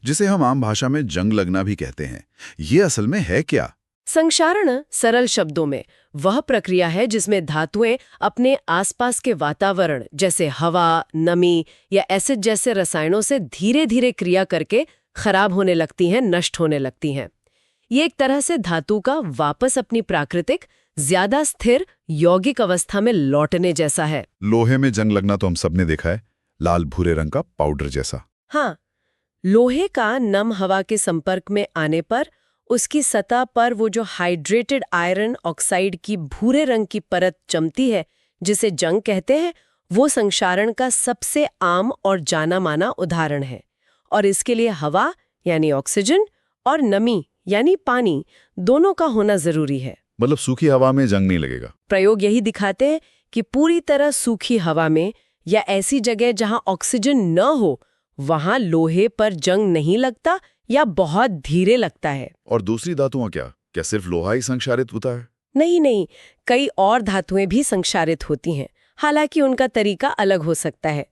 जिसे हम आम भाषा में जंग लगना भी कहते हैं। ये असल में है क्या? संक्षारण सरल शब्दों में वह प्रक्रिया है जिसमें धातुएं अपने आसपास के वातावरण जैसे हवा, नमी या एसिड जैसे रसायनों से धीरे धीरे क्रिया करके खराब होने लगती हैं, नष्ट होने लगती हैं। ये एक तरह से धातु का वापस अपनी प्राकृतिक, ज्यादा स्थिर यौगिक अवस्था में लौटने जैसा है। लोहे में जंग लगना तो हम सबने देखा है, लाल भूरे रंग का पाउडर जैसा। हाँ, लोहे का नम हवा के संपर्क में आने पर उसकी सतह पर वो जो हाइड्रेटेड आयरन ऑक्साइड की भूरे रंग की परत जमती है, जिसे जंग कहते हैं, वो संक्षारण का सबसे आम और जाना माना उदाहरण है। और इसके लिए हवा यानी ऑक्सीजन और नमी यानी पानी दोनों का होना जरूरी है। मतलब सूखी हवा में जंग नहीं लगेगा। प्रयोग यही दिखाते हैं कि पूरी तरह सूखी हवा में या ऐसी जगह जहां ऑक्सीजन न हो, वहां लोहे पर जंग नहीं लगता या बहुत धीरे लगता है। और दूसरी धातुओं क्या सिर्फ लोहा ही संक्षारित होता है? नहीं, कई और धातुएं भी संक्षारित होती हैं, हालांकि उनका तरीका अलग हो सकता है।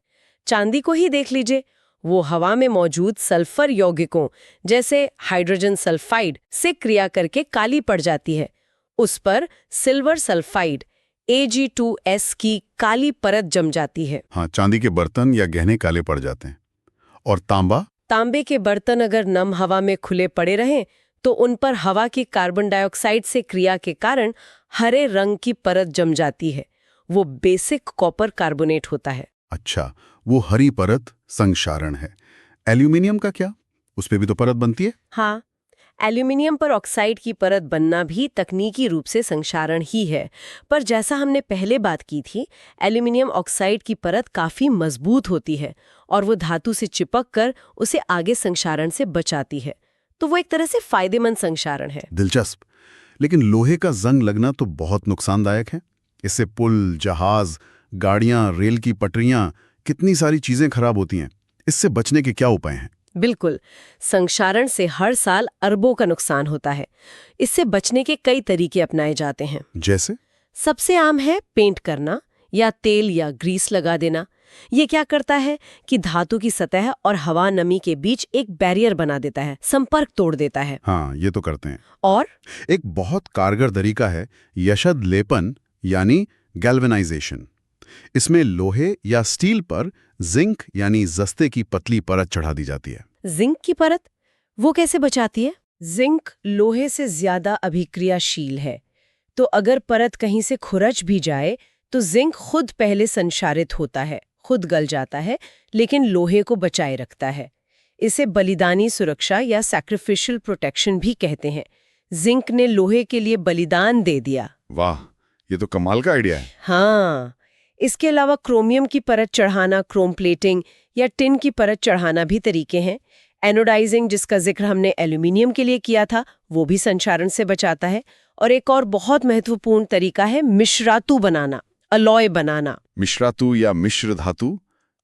चांदी को ही देख लीजिए, वो हवा में मौजूद सल्फर यौगिकों जैसे हाइड्रोजन सल्फाइड से क्रिया करके काली पड़ जाती है। उस पर सिल्वर सल्फाइड Ag2S की काली परत जम जाती है। हाँ, चांदी के बर्तन या गहने काले पड़ जाते हैं। और तांबे के बर्तन अगर नम हवा में खुले पड़े रहें तो उन पर हवा की कार्बन डाइऑक्साइड से क्रिया के कारण हरे रंग की परत जम जाती है। वो बेसिक कॉपर कार्बोनेट होता है। अच्छा, वो हरी परत संक्षारण है। एल्यूमिनियम का क्या? उस पे भी तो परत बनती है। हाँ, एल्यूमिनियम पर ऑक्साइड की परत बनना भी तकनीकी रूप से संक्षारण ही है, पर जैसा हमने पहले बात की थी, एल्यूमिनियम ऑक्साइड की परत काफी मजबूत होती है और वो धातु से चिपक कर उसे आगे संक्षारण से बचाती है। तो वो एक तरह से फायदेमंद संक्षारण है। दिलचस्प। लेकिन लोहे का जंग लगना तो बहुत नुकसानदायक है। इससे पुल, जहाज, गाड़ियां, रेल की पटरियां, कितनी सारी चीजें खराब होती हैं। इससे बचने के क्या उपाय हैं? बिल्कुल, संक्षारण से हर साल अरबों का नुकसान होता है। इससे बचने के कई तरीके अपनाए जाते हैं। जैसे? सबसे आम है पेंट करना या तेल या ग्रीस लगा देना। ये क्या करता है कि धातु की सतह और हवा नमी के बीच एक बैरियर बना देता है, संपर्क तोड़ देता है। हाँ, ये तो करते हैं। और एक बहुत कारगर तरीका है यशद लेपन यानी गैल्वेनाइजेशन। इसमें लोहे या स्टील पर जिंक यानी जस्ते की पतली परत चढ़ा दी जाती है। जिंक की परत वो कैसे बचाती है? जिंक लोहे से ज्यादा अभिक्रियाशील है, तो अगर परत कहीं से खुरच भी जाए तो जिंक खुद पहले संक्षारित होता है, खुद गल जाता है, लेकिन लोहे को बचाए रखता है। इसे बलिदानी सुरक्षा या सैक्रिफिशियल प्रोटेक्शन भी कहते हैं। जिंक ने लोहे के लिए बलिदान दे दिया। वाह, ये तो कमाल का आइडिया है। हाँ, इसके अलावा क्रोमियम की परत चढ़ाना, क्रोम प्लेटिंग या टिन की परत चढ़ाना भी तरीके हैं। एनोडाइजिंग, जिसका जिक्र हमने एल्यूमिनियम के लिए किया था, वो भी संक्षारण से बचाता है। और एक और बहुत महत्वपूर्ण तरीका है मिश्रातु बनाना, अलॉय बनाना। मिश्रातु या मिश्र धातु,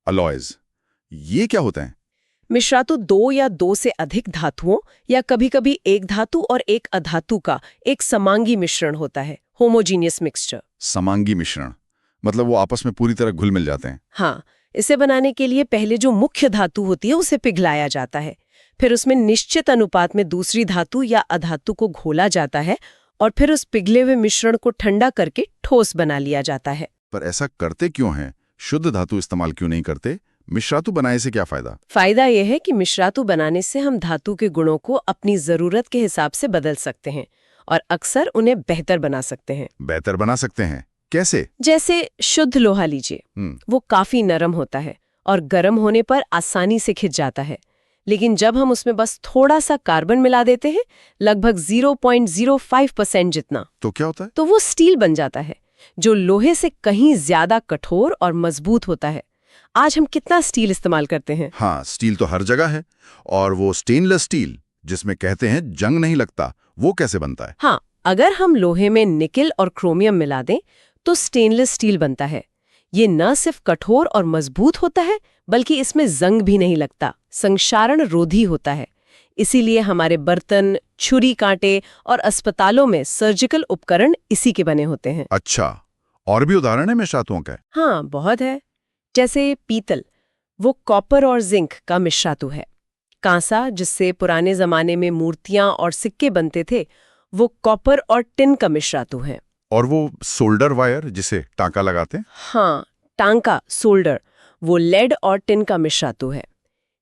अलॉयज, ये क्या होता है? मिश्रातु दो या दो से अधिक धातुओं या कभी-कभी एक धातु और एक अधातु का एक समांगी मिश्रण होता है, होमोजीनियस मिक्सचर। समांगी मिश्रण मतलब वो आपस में पूरी तरह घुल मिल जाते हैं। हाँ, इसे बनाने के लिए पहले जो मुख्य धातु होती है उसे पिघलाया जाता है, फिर उसमें निश्चित अनुपात में दूसरी धातु या अधातु को घोला जाता है और फिर उस पिघले हुए मिश्रण को ठंडा करके ठोस बना लिया जाता है। पर ऐसा करते क्यों हैं? शुद्ध धातु इस्तेमाल क्यों नहीं करते? मिश्रातु बनाने से क्या फायदा? फायदा यह है कि मिश्रातु बनाने से हम धातु के गुणों को अपनी जरूरत के हिसाब से बदल सकते हैं और अक्सर उन्हें बेहतर बना सकते हैं। बेहतर बना सकते हैं? कैसे? जैसे शुद्ध लोहा लीजिए, वो काफी नरम होता है और गर्म होने पर आसानी से खिंच जाता है, लेकिन जब हम उसमें बस थोड़ा सा कार्बन मिला देते हैं, लगभग 0.05% जितना, तो क्या होता है? तो वो स्टील बन जाता है, जो लोहे से कहीं ज्यादा कठोर और मजबूत होता है। आज हम कितना स्टील इस्तेमाल करते हैं? हाँ, स्टील तो हर जगह है। और वो स्टेनलेस स्टील जिसमें कहते हैं जंग नहीं लगता, वो कैसे बनता है? हाँ, अगर हम लोहे में निकेल और क्रोमियम मिला दें तो स्टेनलेस स्टील बनता है। ये न सिर्फ कठोर और मजबूत होता है, बल्कि इसमें जंग भी नहीं लगता, संक्षारण रोधी होता है। इसीलिए हमारे बर्तन, छुरी कांटे और अस्पतालों में सर्जिकल उपकरण इसी के बने होते हैं। अच्छा, और भी उदाहरण है मिश्रातुओं का? हाँ, बहुत है। जैसे पीतल, वो कॉपर और जिंक का मिश्रातु है। कांसा, जिससे पुराने जमाने में मूर्तियां और सिक्के बनते थे, वो कॉपर और टिन का मिश्रातु है। और वो सोल्डर वायर जिसे टांका लगाते हैं? हाँ, टांका, सोल्डर, वो लेड और टिन का मिश्रातु है।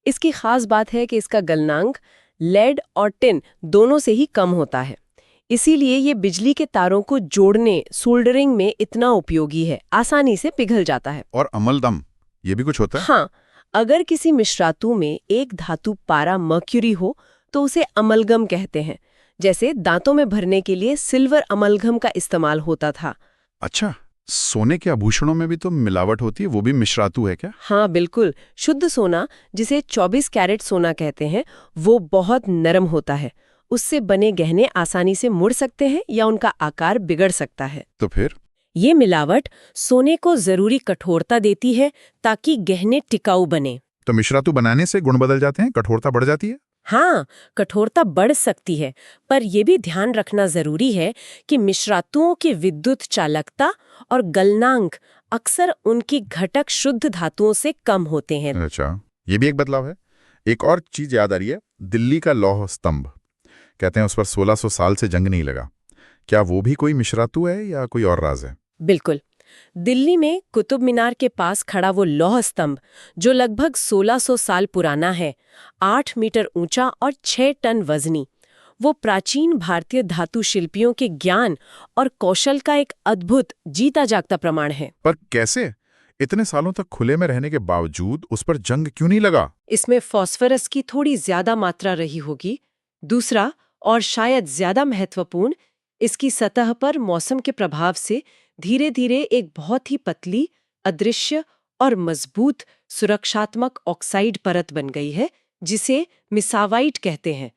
इसकी खास बात है कि इसका गलनांक लेड और टिन दोनों से ही कम होता है। इसीलिए ये बिजली के तारों को जोड़ने, सोल्डरिंग में इतना उपयोगी है, आसानी से पिघल जाता है। और अमलदम, ये भी कुछ होता है? हाँ, अगर किसी मिश्रातु में एक धातु पारा मर्क्यूरी हो तो उसे अमलगम कहते हैं, जैसे दांतों में भरने के लिए सिल्वर अमलगम का इस्तेमाल होता था। अच्छा, सोने के आभूषणों में भी तो मिलावट होती है, वो भी मिश्रातु है क्या? हाँ बिल्कुल, शुद्ध सोना, जिसे 24 कैरेट सोना कहते हैं, वो बहुत नरम होता है। उससे बने गहने आसानी से मुड़ सकते हैं या उनका आकार बिगड़ सकता है। तो फिर ये मिलावट सोने को जरूरी कठोरता देती है ताकि गहने टिकाऊ बने। तो मिश्रातु बनाने से गुण बदल जाते हैं, कठोरता बढ़ जाती है? हाँ, कठोरता बढ़ सकती है, पर यह भी ध्यान रखना जरूरी है कि मिश्रातुओं की विद्युत चालकता और गलनांक अक्सर उनकी घटक शुद्ध धातुओं से कम होते हैं। अच्छा, ये भी एक बदलाव है। एक और चीज याद आ रही है, दिल्ली का लौह स्तंभ, कहते हैं उस पर 1600 साल से जंग नहीं लगा। क्या वो भी कोई मिश्रातु है या कोई और राज है? बिल्कुल। दिल्ली में कुतुब मीनार के पास खड़ा वो लौह स्तंभ, जो लगभग 1600 साल पुराना है, 8 मीटर ऊंचा और 6 टन वजनी, वो प्राचीन भारतीय धातु शिल्पियों के ज्ञान और कौशल का एक अद्भुत जीता जागता प्रमाण है। पर कैसे? इतने सालों तक खुले में रहने के बावजूद उस पर जंग क्यों नहीं लगा? इसमें फास्फोरस की थोड़ी ज्यादा मात्रा रही होगी। दूसरा, और शायद ज्यादा महत्वपूर्ण, इसकी सतह पर मौसम के प्रभाव से धीरे धीरे एक बहुत ही पतली, अदृश्य और मजबूत सुरक्षात्मक ऑक्साइड परत बन गई है, जिसे मिसावाइट कहते हैं।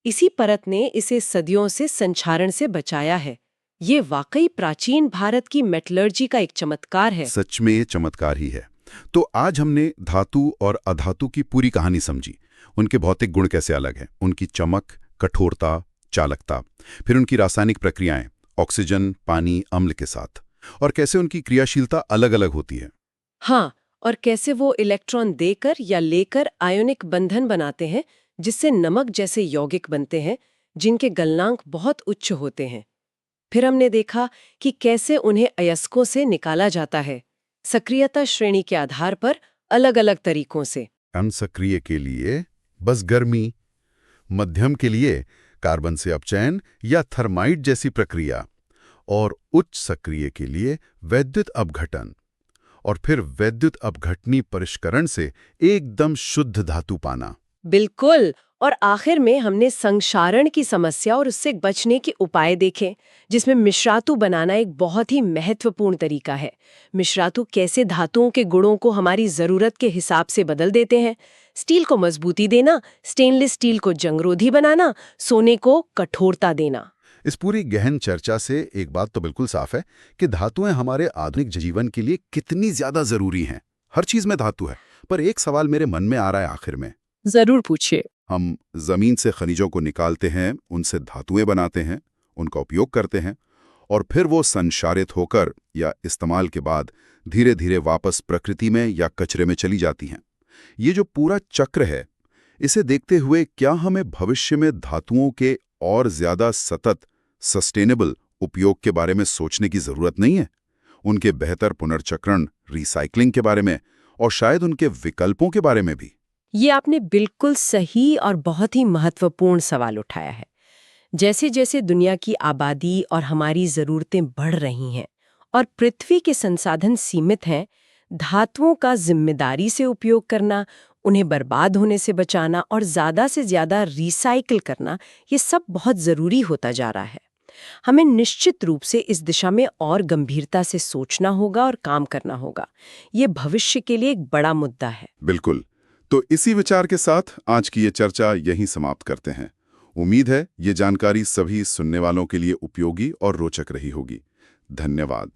इसी परत ने इसे सदियों से संक्षारण से बचाया है। ये वाकई प्राचीन भारत की मेटलर्जी का एक चमत्कार है। सच में ये चमत्कार ही है। तो आज हमने धातु और अधातु की पूरी कहानी समझी। उनके भौतिक गुण कैसे अलग हैं, उनकी चमक, कठोरता, चालकता, फिर उनकी रासायनिक प्रक्रियाएं, ऑक्सीजन, पानी, अम्ल के साथ, और कैसे उनकी क्रियाशीलता अलग अलग होती है। हाँ, और कैसे वो इलेक्ट्रॉन देकर या लेकर आयोनिक बंधन बनाते हैं, जिससे नमक जैसे यौगिक बनते हैं, जिनके गलनांक बहुत उच्च होते हैं। फिर हमने देखा कि कैसे उन्हें अयस्कों से निकाला जाता है, सक्रियता श्रेणी के आधार पर अलग अलग तरीकों से। अनसक्रिय के लिए बस गर्मी, मध्यम के लिए कार्बन से अपचयन या थर्माइट जैसी प्रक्रिया, और उच्च सक्रिय के लिए वैद्युत अपघटन, और फिर वैद्युत अपघटनी परिष्करण से एकदम शुद्ध धातु पाना। बिल्कुल। और आखिर में हमने संक्षारण की समस्या और उससे बचने के उपाय देखे, जिसमें मिश्रातु बनाना एक बहुत ही महत्वपूर्ण तरीका है। मिश्रातु कैसे धातुओं के गुणों को हमारी जरूरत के हिसाब से बदल देते हैं। स्टील को मजबूती देना, स्टेनलेस स्टील को जंगरोधी बनाना, सोने को कठोरता देना। इस पूरी गहन चर्चा से एक बात तो बिल्कुल साफ है कि धातुएं हमारे आधुनिक जीवन के लिए कितनी ज्यादा जरूरी हैं। हर चीज में धातु है, पर एक सवाल मेरे मन में आ रहा है आखिर में। जरूर पूछिए। हम जमीन से खनिजों को निकालते हैं, उनसे धातुएं बनाते हैं, उनका उपयोग करते हैं, और फिर वो संक्षारित होकर या इस्तेमाल के बाद धीरे धीरे वापस प्रकृति में या कचरे में चली जाती हैं। ये जो पूरा चक्र है, इसे देखते हुए क्या हमें भविष्य में धातुओं के और ज्यादा सतत, सस्टेनेबल उपयोग के बारे में सोचने की जरूरत नहीं है? उनके बेहतर पुनर्चक्रण, रिसाइकलिंग के बारे में, और शायद उनके विकल्पों के बारे में भी। ये आपने बिल्कुल सही और बहुत ही महत्वपूर्ण सवाल उठाया है। जैसे जैसे दुनिया की आबादी और हमारी ज़रूरतें बढ़ रही हैं और पृथ्वी के संसाधन सीमित हैं, धातुओं का जिम्मेदारी से उपयोग करना, उन्हें बर्बाद होने से बचाना और ज़्यादा से ज़्यादा रिसाइकिल करना, ये सब बहुत ज़रूरी होता जा रहा है। हमें निश्चित रूप से इस दिशा में और गंभीरता से सोचना होगा और काम करना होगा। ये भविष्य के लिए एक बड़ा मुद्दा है। बिल्कुल। तो इसी विचार के साथ आज की ये चर्चा यहीं समाप्त करते हैं। उम्मीद है ये जानकारी सभी सुनने वालों के लिए उपयोगी और रोचक रही होगी। धन्यवाद।